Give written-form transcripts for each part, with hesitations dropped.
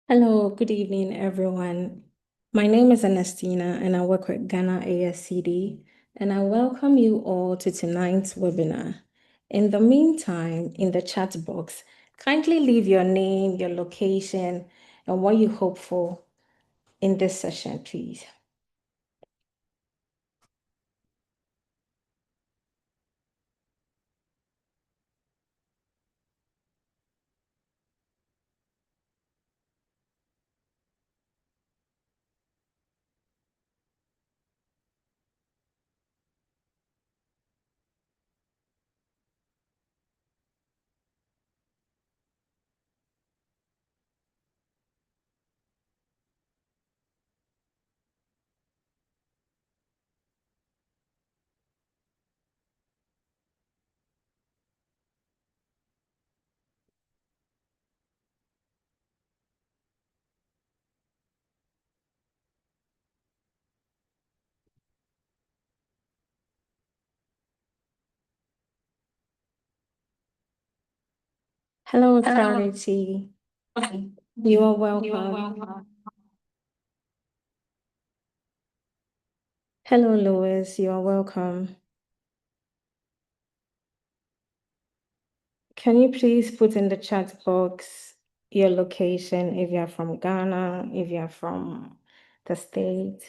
Hello, good evening, everyone. My name is Ernestina, and I work with Ghana ASCD, and I welcome you all to tonight's webinar. In the meantime, in the chat box, kindly leave your name, your location, and what you hope for in this session, please. Hello, Charity. You are welcome. Hello, Louis. You are welcome. Can you please put in the chat box your location if you're from Ghana, if you're from the States?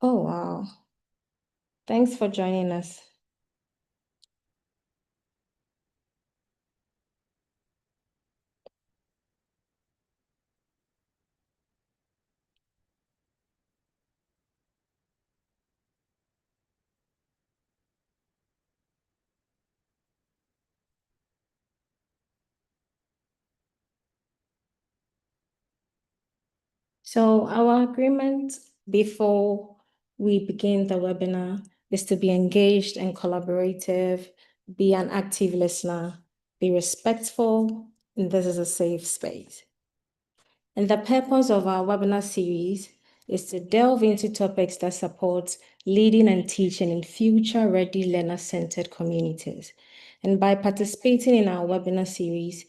Oh, wow. Thanks for joining us. So our agreement before we begin the webinar is to be engaged and collaborative, be an active listener, be respectful, and this is a safe space. And the purpose of our webinar series is to delve into topics that support leading and teaching in future-ready learner-centered communities. And by participating in our webinar series,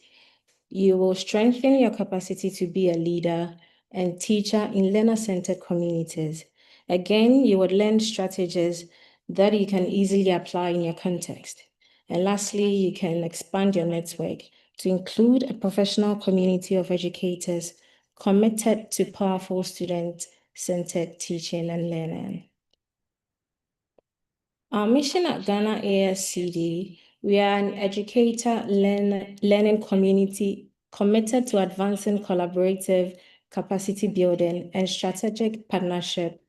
you will strengthen your capacity to be a leader and teacher in learner-centered communities. Again, you would learn strategies that you can easily apply in your context. And lastly, you can expand your network to include a professional community of educators committed to powerful student-centered teaching and learning. Our mission at Ghana ASCD, we are an educator learning community committed to advancing collaborative capacity building and strategic partnership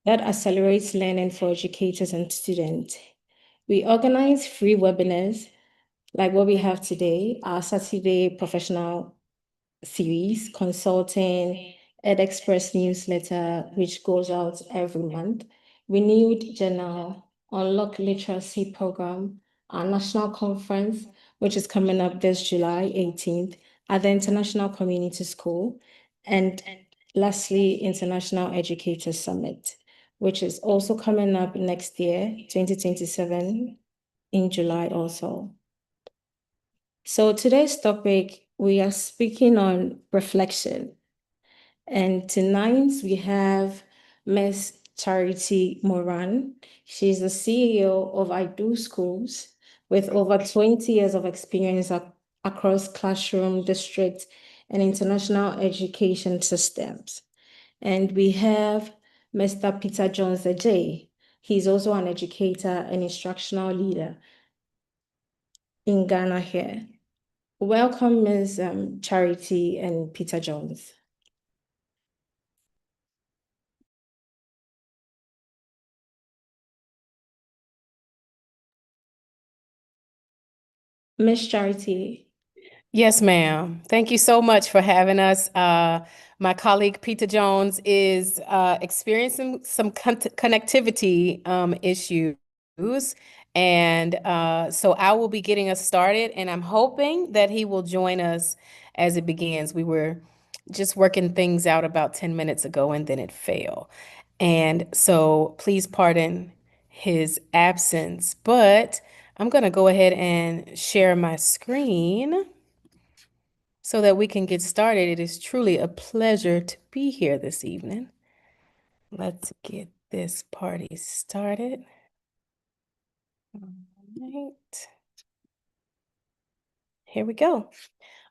that accelerates learning for educators and students. We organize free webinars like what we have today, our Saturday professional series, consulting, EdExpress newsletter, which goes out every month, renewed journal, Unlock Literacy program, our national conference, which is coming up this July 18th at the International Community School, and lastly, International Educators Summit, which is also coming up next year, 2027, in July also. So today's topic, we are speaking on reflection. And tonight we have Ms. Charity Moran. She's the CEO of I Do Schools with over 20 years of experience across classroom, district, and international education systems. And we have Mr. Peter Jones Ajay. He's also an educator and instructional leader in Ghana here. Welcome, Ms. Charity and Peter Jones. Ms. Charity. Yes, ma'am. Thank you so much for having us. My colleague Peter Jones is experiencing some connectivity issues. And so I will be getting us started, and I'm hoping that he will join us as it begins. We were just working things out about 10 minutes ago, and then it failed. And so please pardon his absence, but I'm going to go ahead and share my screen so that we can get started. It is truly a pleasure to be here this evening. Let's get this party started. All right. Here we go.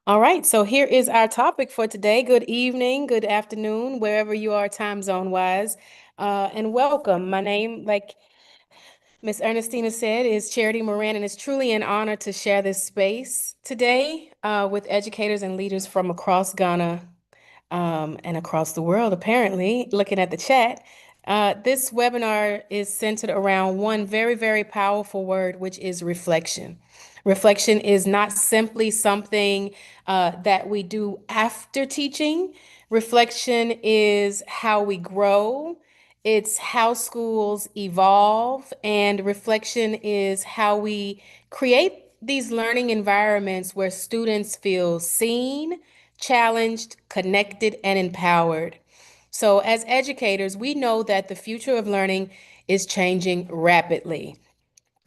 All right, so here is our topic for today. Good evening, good afternoon, wherever you are time zone wise, and welcome. My name, like Miss Ernestina said, is Charity Moran, and it's truly an honor to share this space today with educators and leaders from across Ghana and across the world, apparently, looking at the chat. This webinar is centered around one very, very powerful word, which is reflection. Reflection is not simply something that we do after teaching. Reflection is how we grow. It's how schools evolve, and reflection is how we create these learning environments where students feel seen, challenged, connected, and empowered. So, as educators, we know that the future of learning is changing rapidly.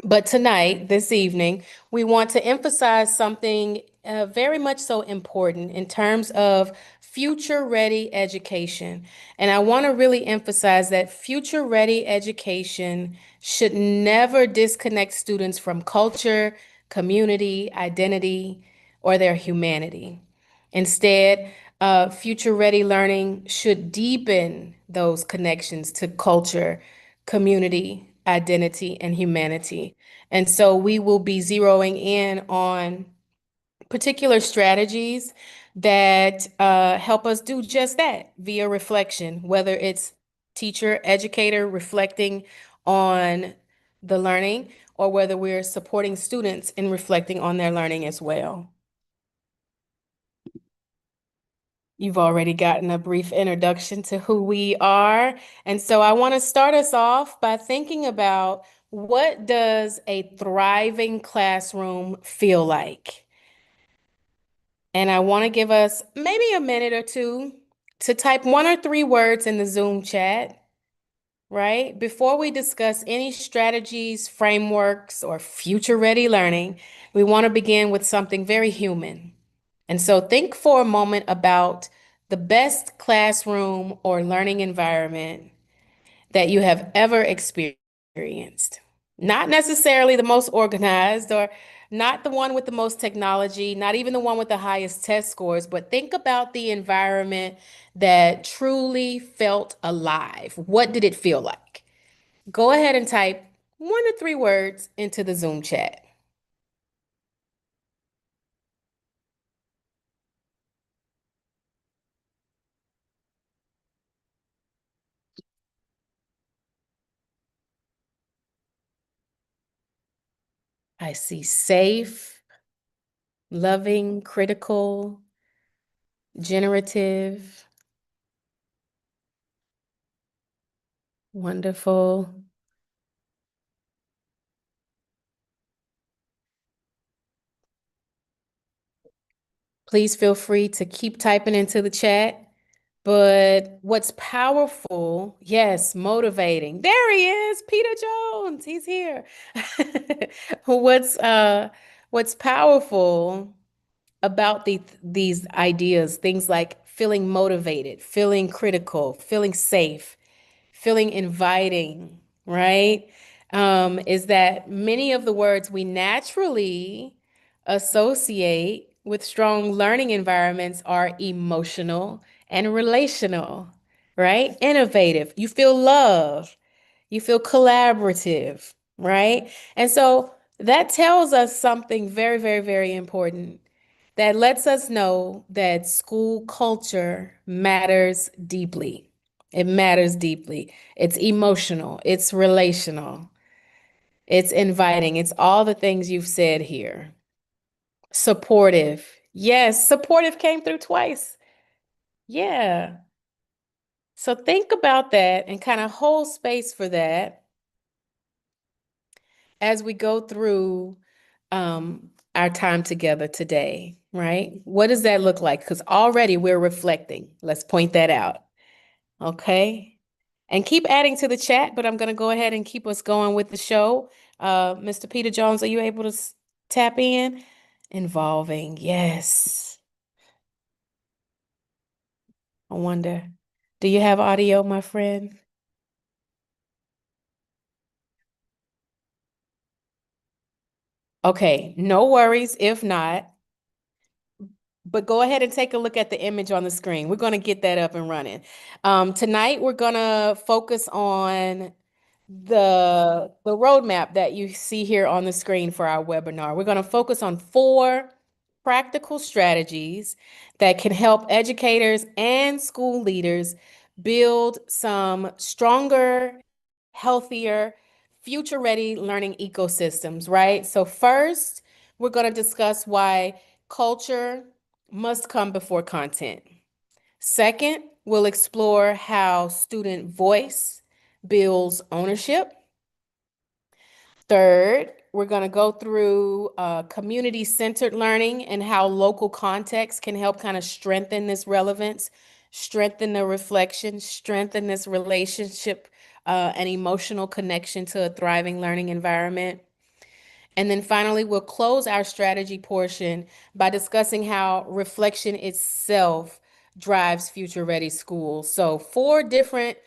But tonight, this evening, we want to emphasize something very much so important in terms of future ready education. And I want to really emphasize that future ready education should never disconnect students from culture, community, identity, or their humanity. Instead, future ready learning should deepen those connections to culture, community, identity, and humanity. And so we will be zeroing in on particular strategies that help us do just that via reflection, whether it's teacher, educator reflecting on the learning, or whether we're supporting students in reflecting on their learning as well. You've already gotten a brief introduction to who we are. And so I want to start us off by thinking about, what does a thriving classroom feel like? And I want to give us maybe a minute or two to type 1 or 3 words in the Zoom chat, right? Before we discuss any strategies, frameworks, or future ready learning, we want to begin with something very human. And so think for a moment about the best classroom or learning environment that you have ever experienced. Not necessarily the most organized, or not the one with the most technology, not even the one with the highest test scores, but think about the environment that truly felt alive. What did it feel like? Go ahead and type 1 to 3 words into the Zoom chat. I see safe, loving, critical, generative, wonderful. Please feel free to keep typing into the chat. But what's powerful, yes, motivating. There he is, Peter Jones. He's here. What's what's powerful about these ideas, things like feeling motivated, feeling critical, feeling safe, feeling inviting, right? Is that many of the words we naturally associate with strong learning environments are emotional and relational, right? Innovative. You feel love, you feel collaborative, right? And so that tells us something very, very, very important, that lets us know that school culture matters deeply. It matters deeply. It's emotional, it's relational, it's inviting, it's all the things you've said here. Supportive. Yes, supportive came through twice. Yeah. So think about that and kind of hold space for that as we go through our time together today, right? What does that look like? Because already we're reflecting. Let's point that out. Okay. And keep adding to the chat, but I'm going to go ahead and keep us going with the show. Mr. Peter Jones, are you able to tap in? Involving, yes. I wonder, do you have audio, my friend? Okay, no worries if not. But go ahead and take a look at the image on the screen. We're going to get that up and running. Tonight, we're going to focus on the roadmap that you see here on the screen for our webinar. We're going to focus on 4 practical strategies that can help educators and school leaders build some stronger, healthier, future-ready learning ecosystems, right? So first, we're going to discuss why culture must come before content. Second, we'll explore how student voice builds ownership. Third, we're going to go through community-centered learning and how local context can help kind of strengthen this relevance, strengthen the reflection, strengthen this relationship and emotional connection to a thriving learning environment. And then finally, we'll close our strategy portion by discussing how reflection itself drives future-ready schools. So 4 different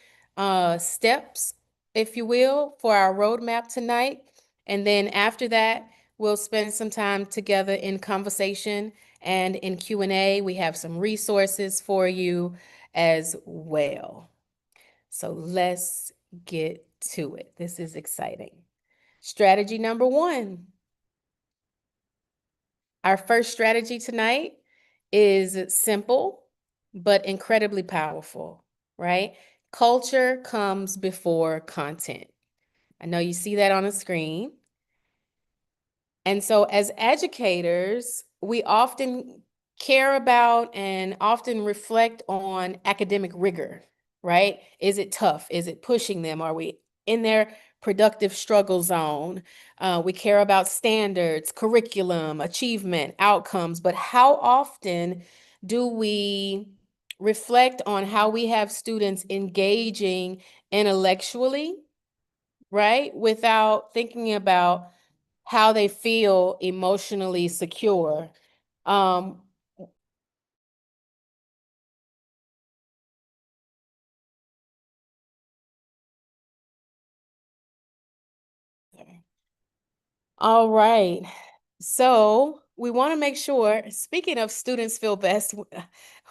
steps, if you will, for our roadmap tonight. And then after that, we'll spend some time together in conversation and in Q&A. We have some resources for you as well. So let's get to it. This is exciting. Strategy number 1. Our first strategy tonight is simple, but incredibly powerful, right? Culture comes before content. I know you see that on the screen. And so as educators, we often care about and often reflect on academic rigor, right? Is it tough? Is it pushing them? Are we in their productive struggle zone? We care about standards, curriculum, achievement, outcomes, but how often do we reflect on how we have students engaging intellectually, right? Without thinking about how they feel emotionally secure. Um, all right. So we want to make sure, speaking of students feel best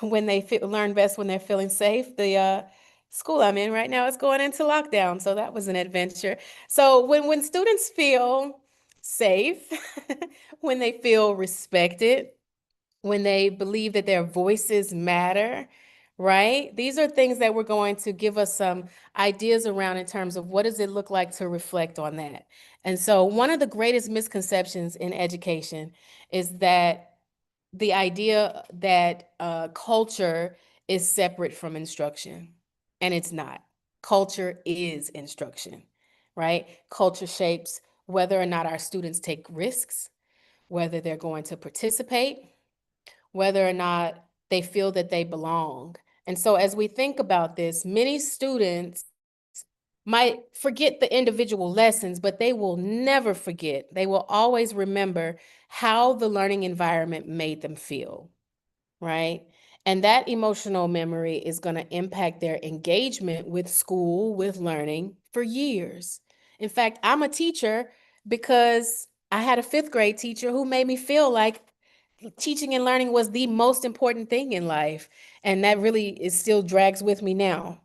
when they learn best when they're feeling safe, the school I'm in right now is going into lockdown. So that was an adventure. So when students feel safe, when they feel respected, when they believe that their voices matter, right? These are things that we're going to give us some ideas around in terms of what does it look like to reflect on that. And so one of the greatest misconceptions in education is that the idea that culture is separate from instruction, and it's not. Culture is instruction, right? Culture shapes whether or not our students take risks, whether they're going to participate, whether or not they feel that they belong. And so as we think about this, many students might forget the individual lessons, but they will never forget. They will always remember how the learning environment made them feel, right? And that emotional memory is going to impact their engagement with school, with learning for years. In fact, I'm a teacher because I had a 5th grade teacher who made me feel like teaching and learning was the most important thing in life. And that really is still drags with me now.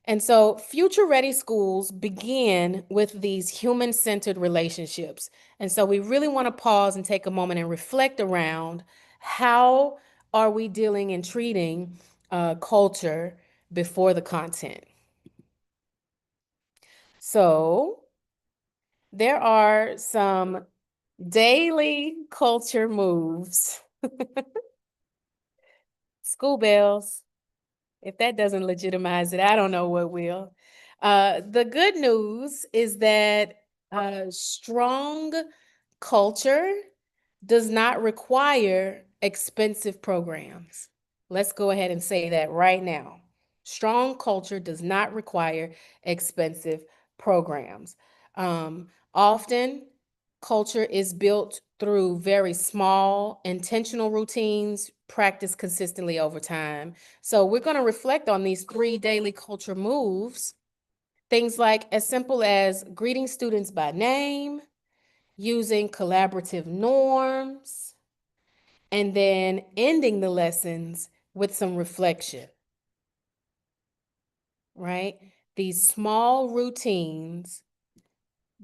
And so future ready schools begin with these human-centered relationships. And so we really want to pause and take a moment and reflect around how are we dealing and treating culture before the content. So there are some daily culture moves. School bells. If that doesn't legitimize it, I don't know what will. The good news is that strong culture does not require expensive programs. Let's go ahead and say that right now. Strong culture does not require expensive programs. Often, culture is built through very small, intentional routines practiced consistently over time. So, we're going to reflect on these 3 daily culture moves. Things like as simple as greeting students by name, using collaborative norms, and then ending the lessons with some reflection, right? These small routines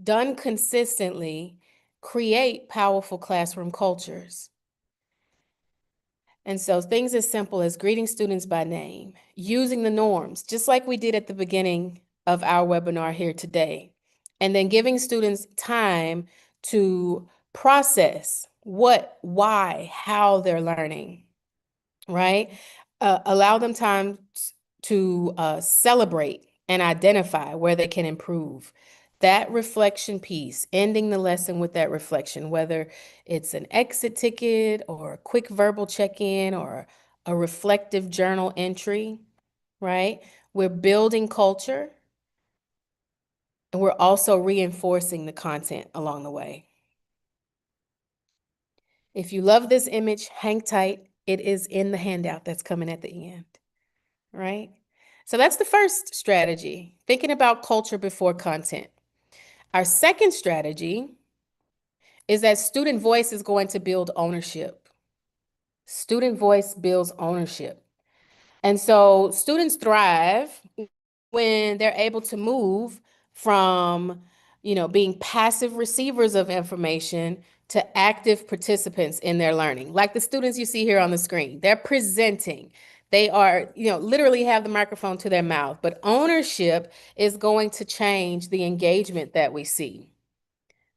done consistently create powerful classroom cultures. And so things as simple as greeting students by name, using the norms, just like we did at the beginning of our webinar here today, and then giving students time to process what, why, how they're learning, right? Allow them time to celebrate and identify where they can improve. That reflection piece, ending the lesson with that reflection, whether it's an exit ticket or a quick verbal check-in or a reflective journal entry, right? We're building culture and we're also reinforcing the content along the way. If you love this image, hang tight. It is in the handout that's coming at the end, right? So that's the first strategy, thinking about culture before content. Our second strategy is that student voice is going to build ownership. Student voice builds ownership. And so students thrive when they're able to move from, being passive receivers of information to active participants in their learning. Like the students you see here on the screen, they're presenting. They are, literally have the microphone to their mouth, but ownership is going to change the engagement that we see.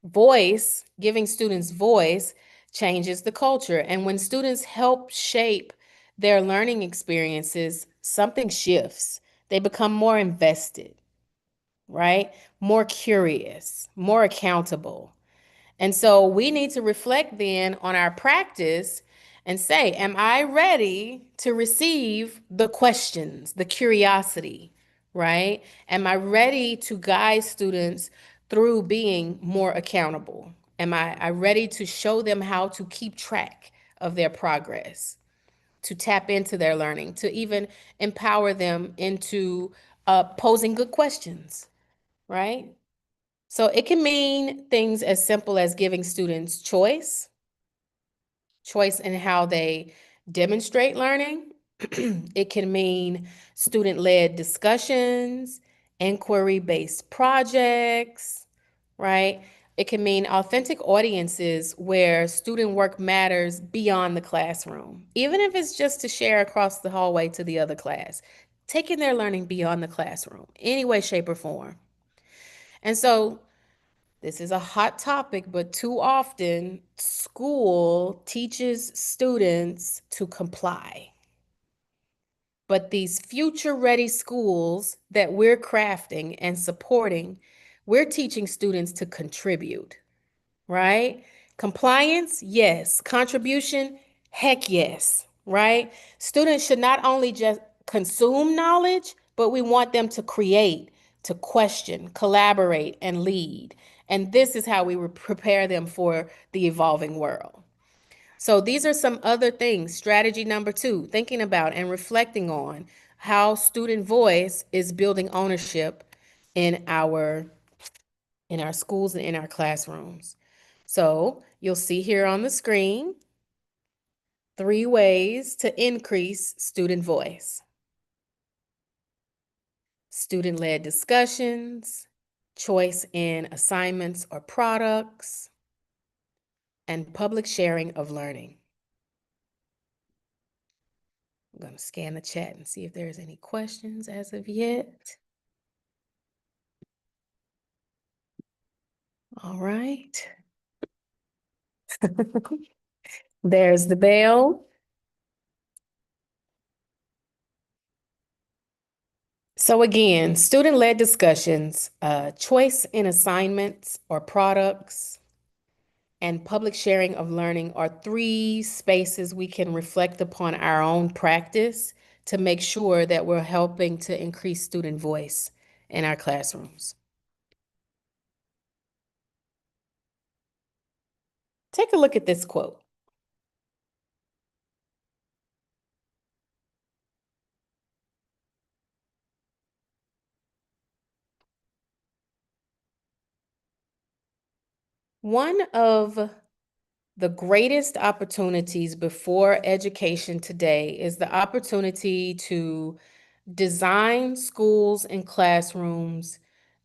Voice, giving students voice, changes the culture. And when students help shape their learning experiences, something shifts. They become more invested, right? More curious, more accountable. And so we need to reflect then on our practice and say, am I ready to receive the questions, the curiosity, right? Am I ready to guide students through being more accountable? Am I ready to show them how to keep track of their progress, to tap into their learning, to even empower them into posing good questions, right? So it can mean things as simple as giving students choice in how they demonstrate learning. It can mean student-led discussions, inquiry-based projects, right? It can mean authentic audiences where student work matters beyond the classroom, even if it's just to share across the hallway to the other class, taking their learning beyond the classroom, any way, shape, or form. And so this is a hot topic, but too often school teaches students to comply. But these future-ready schools that we're crafting and supporting, we're teaching students to contribute, right? Compliance, yes. Contribution, heck yes, right? Students should not only just consume knowledge, but we want them to create, to question, collaborate, and lead. And this is how we prepare them for the evolving world. So these are some other things. Strategy number 2, thinking about and reflecting on how student voice is building ownership in our schools and in our classrooms. So you'll see here on the screen 3 ways to increase student voice: student-led discussions, choice in assignments or products, and public sharing of learning. I'm going to scan the chat and see if there's any questions as of yet. All right. There's the bell. So again, student-led discussions, choice in assignments or products, and public sharing of learning are 3 spaces we can reflect upon our own practice to make sure that we're helping to increase student voice in our classrooms. Take a look at this quote. One of the greatest opportunities before education today is the opportunity to design schools and classrooms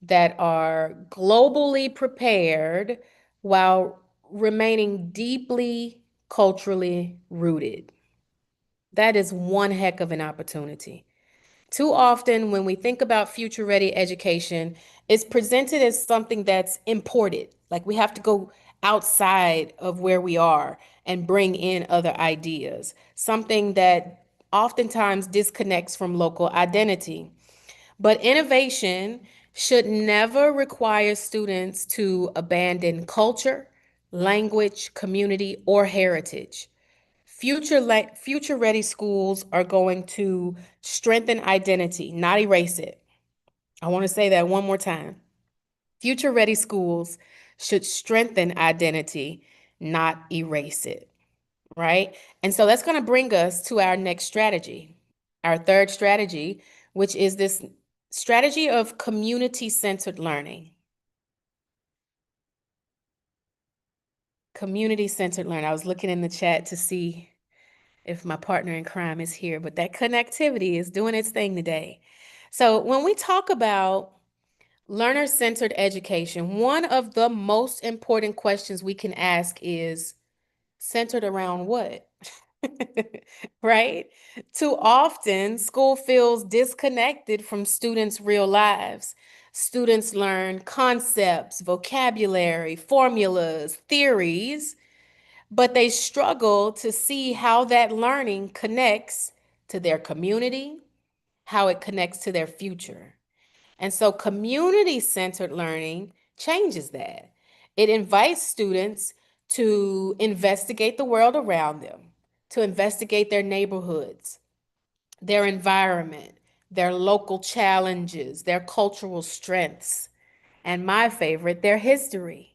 that are globally prepared while remaining deeply culturally rooted. That is one heck of an opportunity. Too often, when we think about future ready education, it's presented as something that's imported. Like we have to go outside of where we are and bring in other ideas, something that oftentimes disconnects from local identity. But innovation should never require students to abandon culture, language, community, or heritage. Future ready schools are going to strengthen identity, not erase it. I want to say that one more time. Future ready schools should strengthen identity, not erase it, right? And so that's going to bring us to our next strategy, our third strategy, which is this strategy of community-centered learning. Community-centered learning. I was looking in the chat to see if my partner in crime is here, but that connectivity is doing its thing today. So when we talk about learner-centered education, one of the most important questions we can ask is centered around what? Right? Too often, school feels disconnected from students' real lives. Students learn concepts, vocabulary, formulas, theories, but they struggle to see how that learning connects to their community, how it connects to their future. And so community-centered learning changes that. It invites students to investigate the world around them, to investigate their neighborhoods, their environment, their local challenges, their cultural strengths, and my favorite, their history.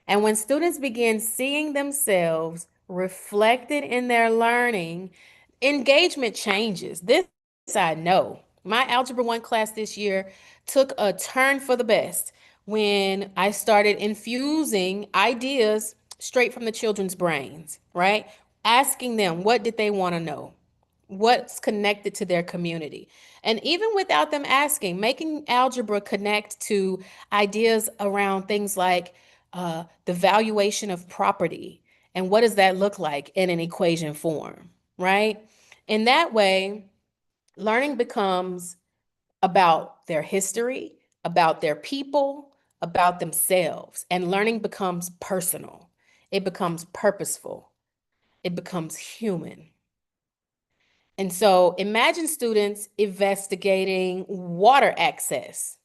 And when students begin seeing themselves reflected in their learning, engagement changes. This I know. My Algebra 1 class this year took a turn for the best when I started infusing ideas straight from the children's brains, right? Asking them what did they want to know? What's connected to their community. And even without them asking, making algebra connect to ideas around things like the valuation of property and what does that look like in an equation form, right? In that way, learning becomes about their history, about their people, about themselves, and learning becomes personal. It becomes purposeful. It becomes human. And so imagine students investigating water access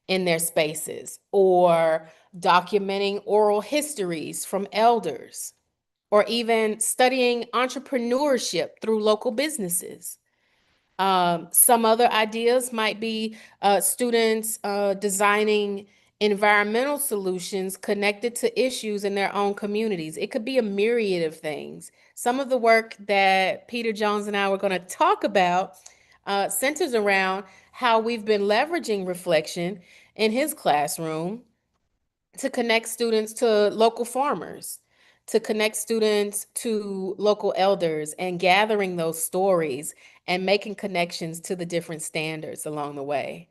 in their spaces or documenting oral histories from elders or even studying entrepreneurship through local businesses. Some other ideas might be students designing environmental solutions connected to issues in their own communities. It could be a myriad of things. Some of the work that Peter Jones and I were going to talk about centers around how we've been leveraging reflection in his classroom to connect students to local farmers, to connect students to local elders, and gathering those stories and making connections to the different standards along the way.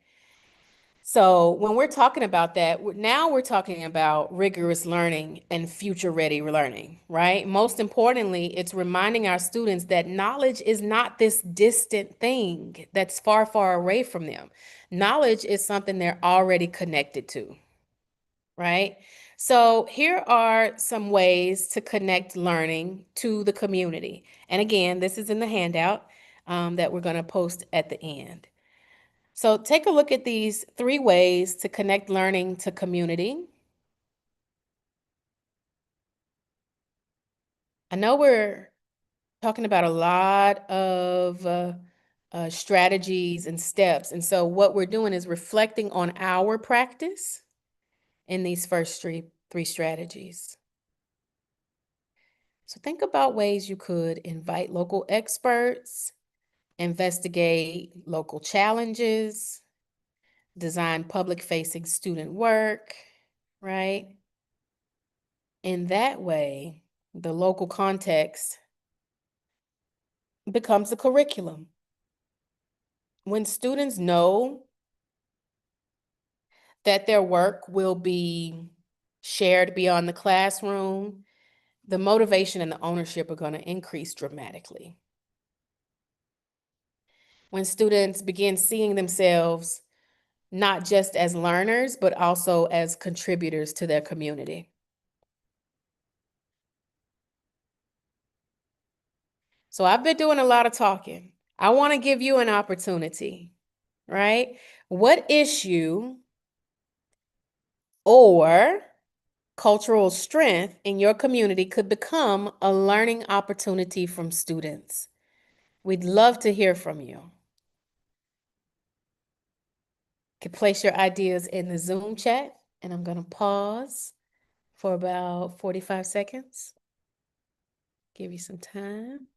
So when we're talking about that, now we're talking about rigorous learning and future-ready learning, right? Most importantly, it's reminding our students that knowledge is not this distant thing that's far, far away from them. Knowledge is something they're already connected to, right? So here are some ways to connect learning to the community. And again, this is in the handout that we're going to post at the end. So take a look at these 3 ways to connect learning to community. I know we're talking about a lot of strategies and steps. And so what we're doing is reflecting on our practice in these first three strategies. So think about ways you could invite local experts, investigate local challenges, design public-facing student work, right? In that way, the local context becomes the curriculum. When students know that their work will be shared beyond the classroom, the motivation and the ownership are going to increase dramatically. When students begin seeing themselves not just as learners, but also as contributors to their community. So I've been doing a lot of talking. I want to give you an opportunity, right? What issue or cultural strength in your community could become a learning opportunity from students? We'd love to hear from you. You can place your ideas in the Zoom chat, and I'm going to pause for about 45 seconds. Give you some time.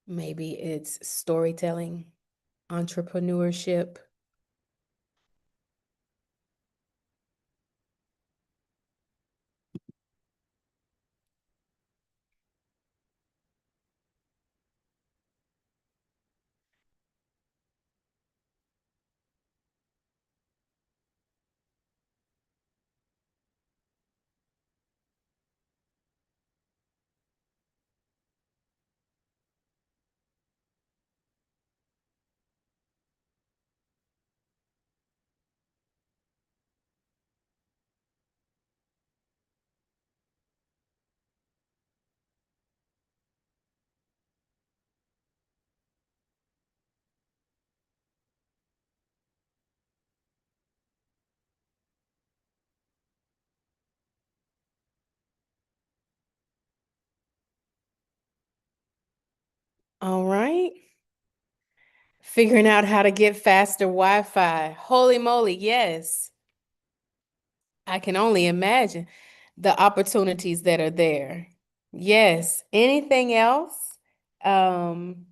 Maybe it's storytelling, entrepreneurship. All right. Figuring out how to get faster Wi-Fi. Holy moly, yes. I can only imagine the opportunities that are there. Yes. Anything else? And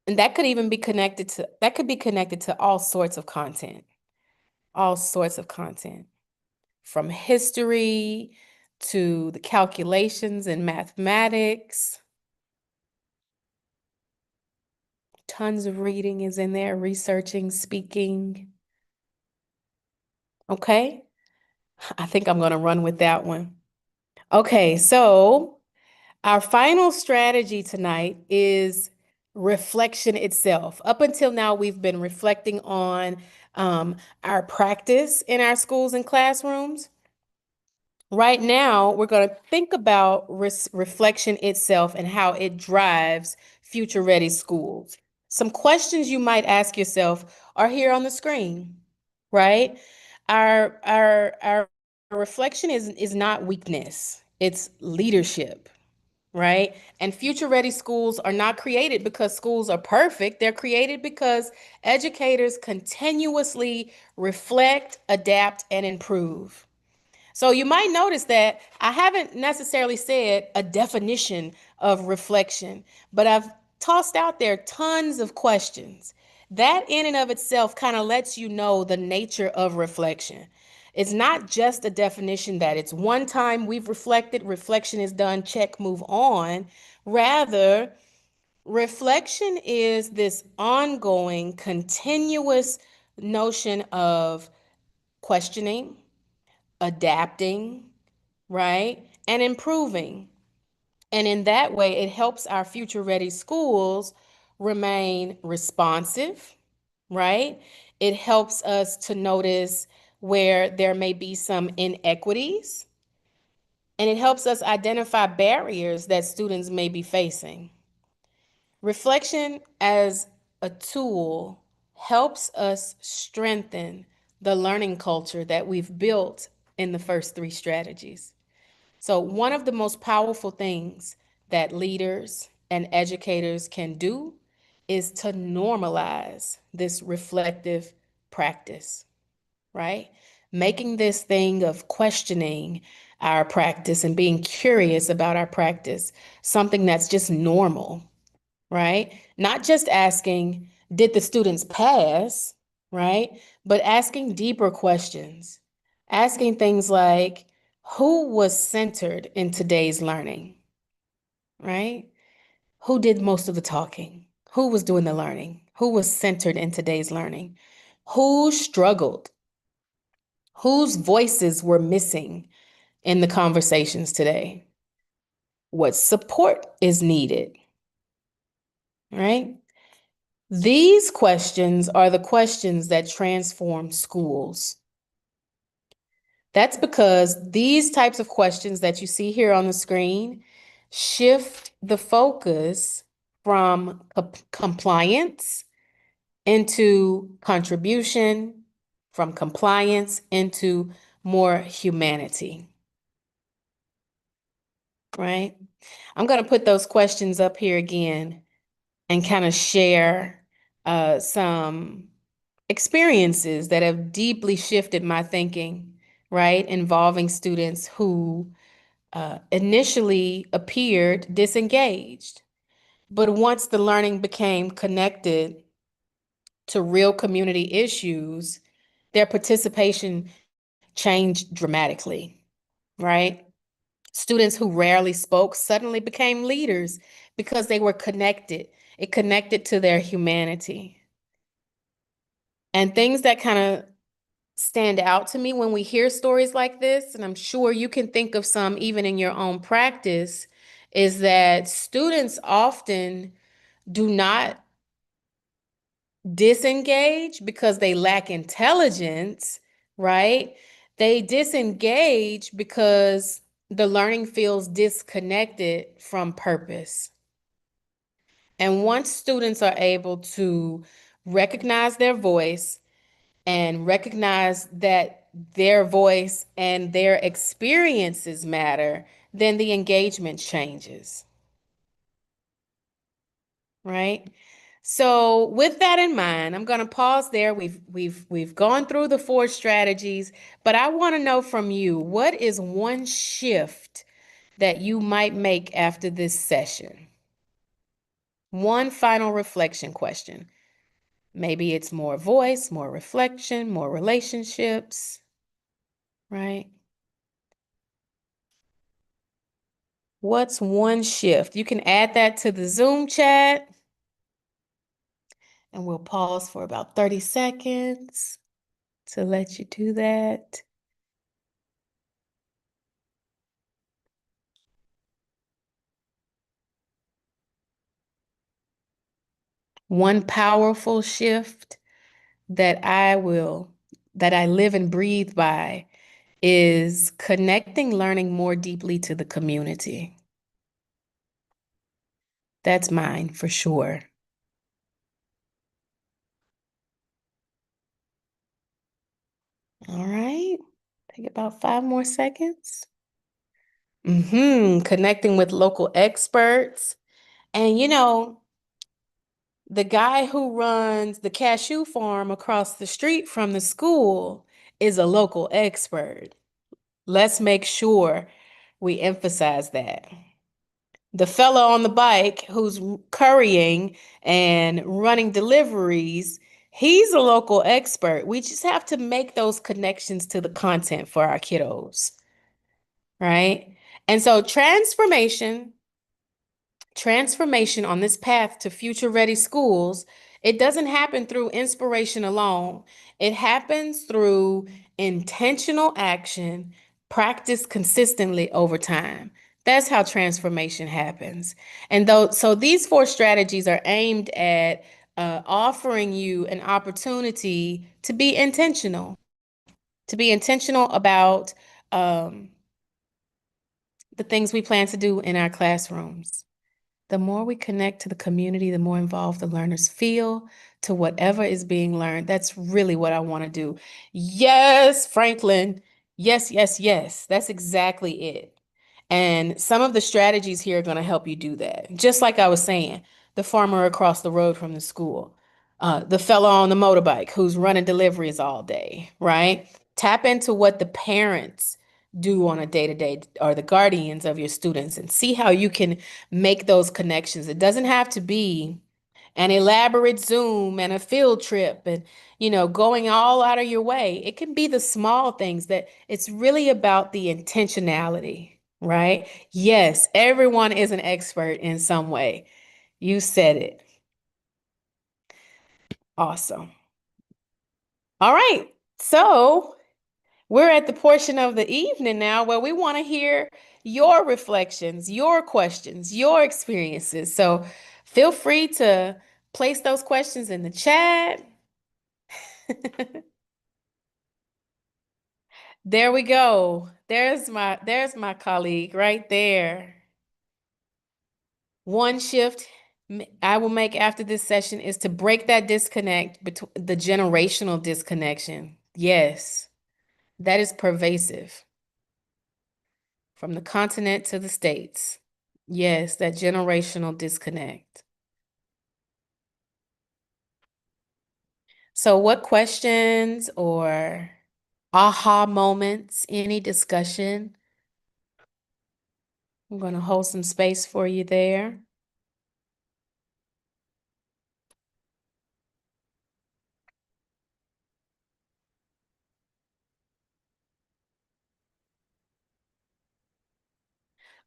that could even be connected to, that could be connected to all sorts of content, from history to the calculations in mathematics. Tons of reading is in there, researching, speaking. Okay, I think I'm going to run with that one. Okay, so our final strategy tonight is reflection itself. Up until now, we've been reflecting on our practice in our schools and classrooms. Right now, we're going to think about reflection itself and how it drives future-ready schools. Some questions you might ask yourself are here on the screen, right? Our reflection is not weakness, it's leadership, right? And future-ready schools are not created because schools are perfect. They're created because educators continuously reflect, adapt, and improve. So you might notice that I haven't necessarily said a definition of reflection, but I've tossed out there tons of questions. That in and of itself kind of lets you know the nature of reflection. It's not just a definition that it's one time we've reflected, reflection is done, check, move on. Rather, reflection is this ongoing, continuous notion of questioning, adapting, right? And improving. And in that way, it helps our future ready schools remain responsive, right? It helps us to notice where there may be some inequities, and it helps us identify barriers that students may be facing. Reflection as a tool helps us strengthen the learning culture that we've built in the first three strategies. So one of the most powerful things that leaders and educators can do is to normalize this reflective practice, right? Making this thing of questioning our practice and being curious about our practice something that's just normal, right? Not just asking, did the students pass, right? But asking deeper questions, asking things like, who was centered in today's learning, right? Who did most of the talking? Who was doing the learning? Who was centered in today's learning? Who struggled? Whose voices were missing in the conversations today? What support is needed, right? These questions are the questions that transform schools. That's because these types of questions that you see here on the screen shift the focus from compliance into contribution, from compliance into more humanity, right? I'm going to put those questions up here again and kind of share some experiences that have deeply shifted my thinking, right? Involving students who initially appeared disengaged, but once the learning became connected to real community issues, their participation changed dramatically, right? Students who rarely spoke suddenly became leaders because they were connected. It connected to their humanity. And things that kind of stand out to me when we hear stories like this, and I'm sure you can think of some even in your own practice, is that students often do not disengage because they lack intelligence, right? They disengage because the learning feels disconnected from purpose. And once students are able to recognize their voice and recognize that their voice and their experiences matter, then the engagement changes, right? So with that in mind, I'm going to pause there. We've gone through the 4 strategies, but I want to know from you, what is one shift that you might make after this session? One final reflection question. Maybe it's more voice, more reflection, more relationships, right? What's one shift? You can add that to the Zoom chat, and we'll pause for about 30 seconds to let you do that. One powerful shift that I live and breathe by is connecting learning more deeply to the community. That's mine for sure. All right, take about 5 more seconds. Connecting with local experts. And the guy who runs the cashew farm across the street from the school is a local expert. Let's make sure we emphasize that. The fellow on the bike who's currying and running deliveries, he's a local expert. We just have to make those connections to the content for our kiddos, right? And so transformation on this path to future-ready schools, it doesn't happen through inspiration alone. It happens through intentional action, practiced consistently over time. That's how transformation happens. So these 4 strategies are aimed at offering you an opportunity to be intentional about the things we plan to do in our classrooms. The more we connect to the community, the more involved the learners feel to whatever is being learned. That's really what I want to do. Yes, Franklin. Yes, yes, yes. That's exactly it. And some of the strategies here are going to help you do that. Just like I was saying, the farmer across the road from the school, the fellow on the motorbike who's running deliveries all day, right? Tap into what the parents do on a day-to-day, or the guardians of your students, and see how you can make those connections. It doesn't have to be an elaborate Zoom and a field trip and, going all out of your way. It can be the small things that it's really about the intentionality, right? Yes, everyone is an expert in some way. You said it. Awesome. All right. So we're at the portion of the evening now where we want to hear your reflections, your questions, your experiences. So feel free to place those questions in the chat. There we go. There's my colleague right there. One shift I will make after this session is to break that disconnect between the generational disconnection. Yes, that is pervasive from the continent to the states. Yes, that generational disconnect. So what questions or aha moments, any discussion? I'm going to hold some space for you there.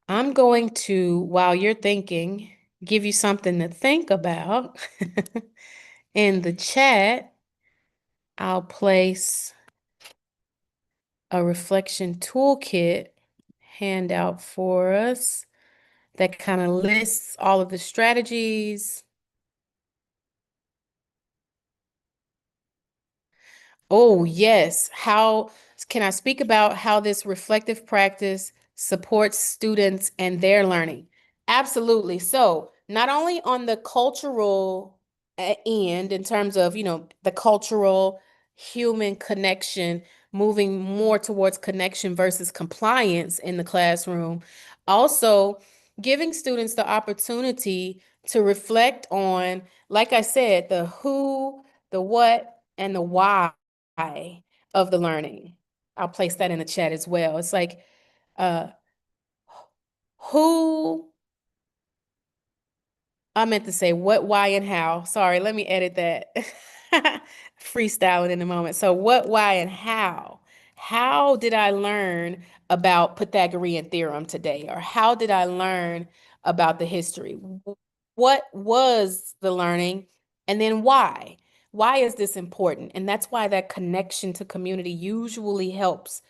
I'm going to, while you're thinking, give you something to think about. In the chat, I'll place a reflection toolkit handout for us that kind of lists all of the strategies. Oh, yes. How can I speak about how this reflective practice supports students and their learning? Absolutely. So, not only on the cultural end, in terms of, the cultural human connection, moving more towards connection versus compliance in the classroom, also giving students the opportunity to reflect on, like I said, the who, the what, and the why of the learning. I'll place that in the chat as well. It's like, uh, who, I meant to say what, why, and how. Sorry, let me edit that. Freestyling in a moment. So, what, why, and how? How did I learn about Pythagorean theorem today? Or how did I learn about the history? What was the learning? And then why? Why is this important? And that's why that connection to community usually helps.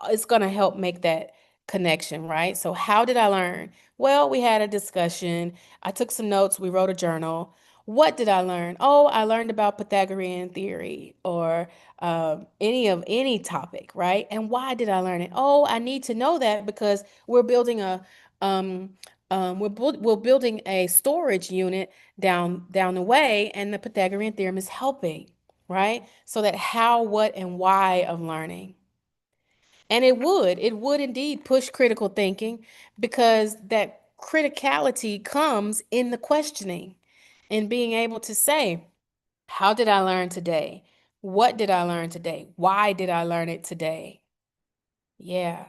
It's going to help make that connection, right? So, how did I learn? Well, we had a discussion. I took some notes. We wrote a journal. What did I learn? Oh, I learned about Pythagorean theory, or any topic, right? And why did I learn it? Oh, I need to know that because we're building a we're building a storage unit down the way, and the Pythagorean theorem is helping, right? So that how, what, and why of learning. And it would indeed push critical thinking, because that criticality comes in the questioning and being able to say, how did I learn today? What did I learn today? Why did I learn it today? Yeah.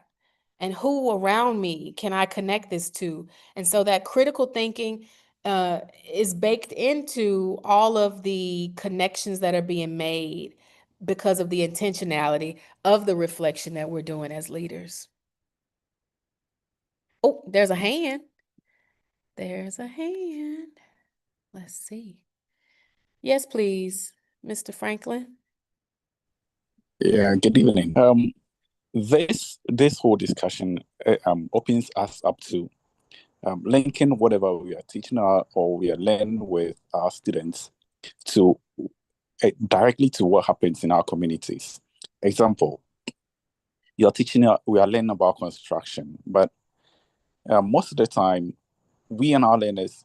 And who around me can I connect this to? And so that critical thinking is baked into all of the connections that are being made because of the intentionality of the reflection that we're doing as leaders. Oh, there's a hand. There's a hand. Let's see. Yes, please, Mr. Franklin. Yeah, good evening. This whole discussion opens us up to linking whatever we are teaching or we are learning with our students to directly to what happens in our communities. Example, you're teaching, we are learning about construction, but most of the time, we and our learners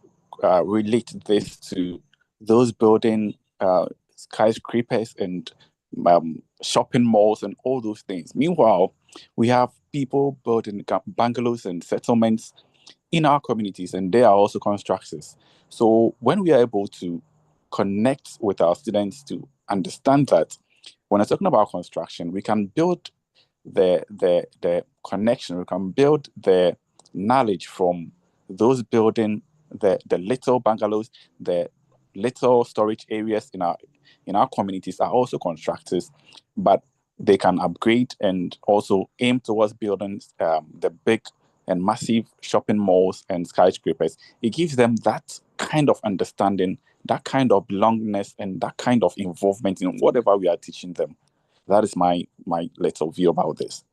relate this to those building skyscrapers and shopping malls and all those things. Meanwhile, we have people building bungalows and settlements in our communities, and they are also constructors. So when we are able to connect with our students to understand that when we're talking about construction, we can build the connection, we can build the knowledge from those building the little bungalows, the little storage areas in our communities are also constructors, but they can upgrade and also aim towards building the big and massive shopping malls and skyscrapers. It gives them that kind of understanding, that kind of belongingness, and that kind of involvement in whatever we are teaching them. That is my little view about this.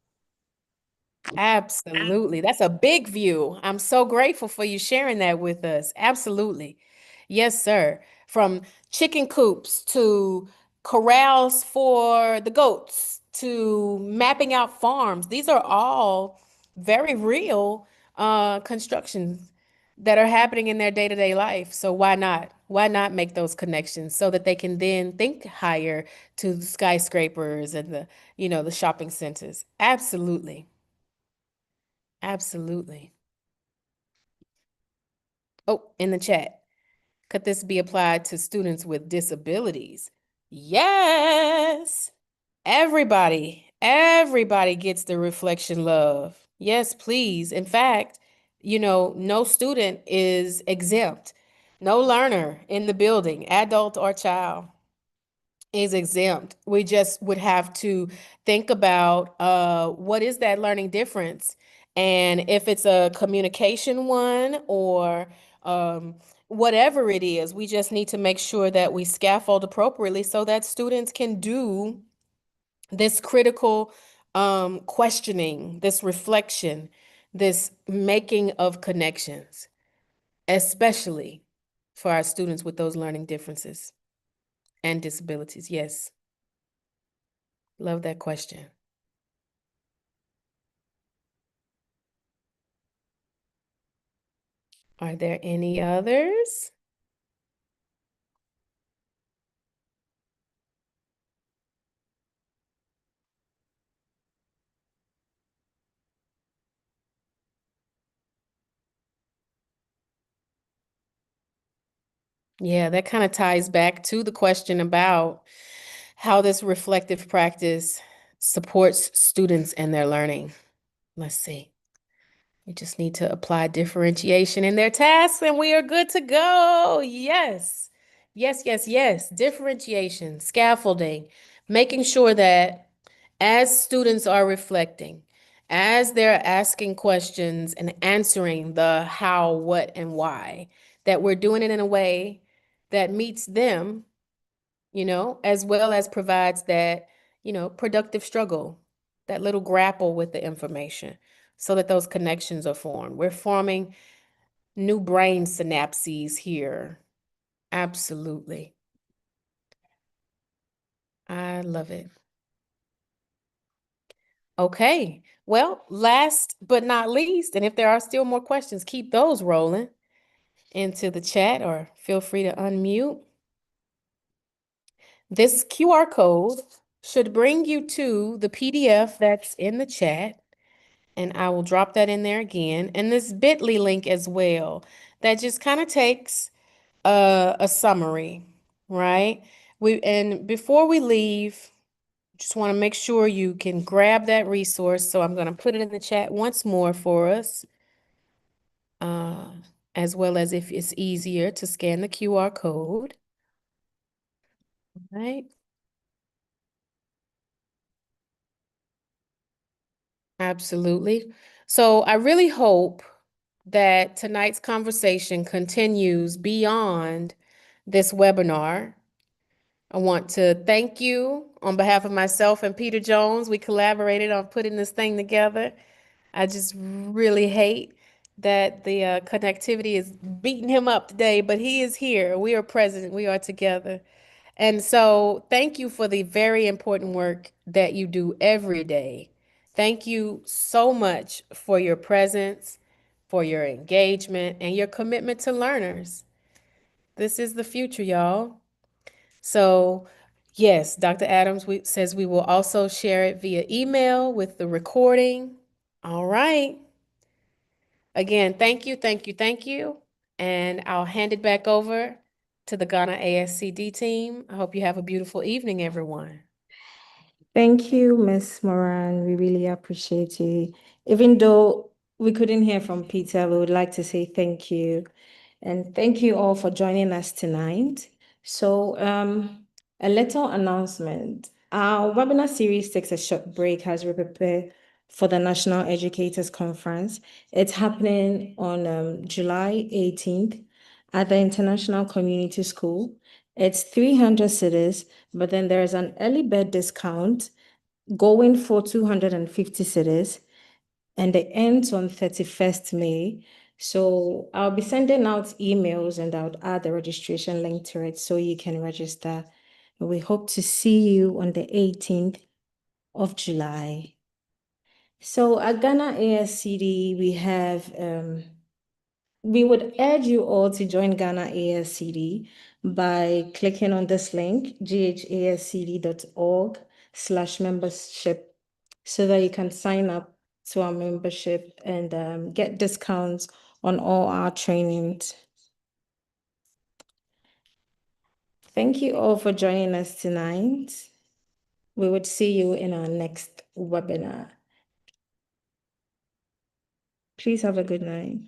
Absolutely. That's a big view. I'm so grateful for you sharing that with us. Absolutely. Yes, sir. From chicken coops to corrals for the goats to mapping out farms. These are all very real constructions that are happening in their day-to-day life. So why not? Why not make those connections so that they can then think higher to the skyscrapers and the shopping centers? Absolutely. Absolutely. Oh, in the chat, could this be applied to students with disabilities? Yes. Everybody gets the reflection love. Yes, please. In fact, no student is exempt. No learner in the building, adult or child, is exempt. We just would have to think about what is that learning difference, and if it's a communication one or whatever it is, we just need to make sure that we scaffold appropriately so that students can do this critical questioning, this reflection, this making of connections, especially for our students with those learning differences and disabilities. Yes. Love that question. Are there any others? Yeah, that kind of ties back to the question about how this reflective practice supports students and their learning. Let's see. We just need to apply differentiation in their tasks and we are good to go. Yes. Yes, yes, yes. Differentiation, scaffolding, making sure that as students are reflecting, as they're asking questions and answering the how, what, and why, that we're doing it in a way that meets them, as well as provides that, productive struggle, that little grapple with the information so that those connections are formed. We're forming new brain synapses here. Absolutely. I love it. Okay. Well, last but not least, and if there are still more questions, keep those rolling into the chat or feel free to unmute. This QR code should bring you to the PDF that's in the chat, and I will drop that in there again. And this bit.ly link as well, that just kind of takes a summary, right? And before we leave, just want to make sure you can grab that resource. So I'm going to put it in the chat once more for us, as well as if it's easier to scan the QR code. Right? Absolutely. So I really hope that tonight's conversation continues beyond this webinar. I want to thank you on behalf of myself and Peter Jones. We collaborated on putting this thing together. I just really hate that the connectivity is beating him up today, but he is here. We are present. We are together. And so thank you for the very important work that you do every day. Thank you so much for your presence, for your engagement, and your commitment to learners. This is the future, y'all. So Yes, Dr. Adams says we will also share it via email with the recording. All right. Again, thank you, thank you, thank you. And I'll hand it back over to the Ghana ASCD team. I hope you have a beautiful evening, everyone. Thank you, Ms. Moran. We really appreciate you. Even though we couldn't hear from Peter, we would like to say thank you. And thank you all for joining us tonight. So, a little announcement. Our webinar series takes a short break as we prepare for the National Educators Conference. It's happening on July 18th at the International Community School. It's 300 cedis, but then there's an early bird discount going for 250 cedis, and it ends on 31st May. So I'll be sending out emails and I'll add the registration link to it so you can register. We hope to see you on the 18th of July. So at Ghana ASCD, we would urge you all to join Ghana ASCD by clicking on this link, ghascd.org/membership, so that you can sign up to our membership and get discounts on all our trainings. Thank you all for joining us tonight. We would see you in our next webinar. Please have a good night.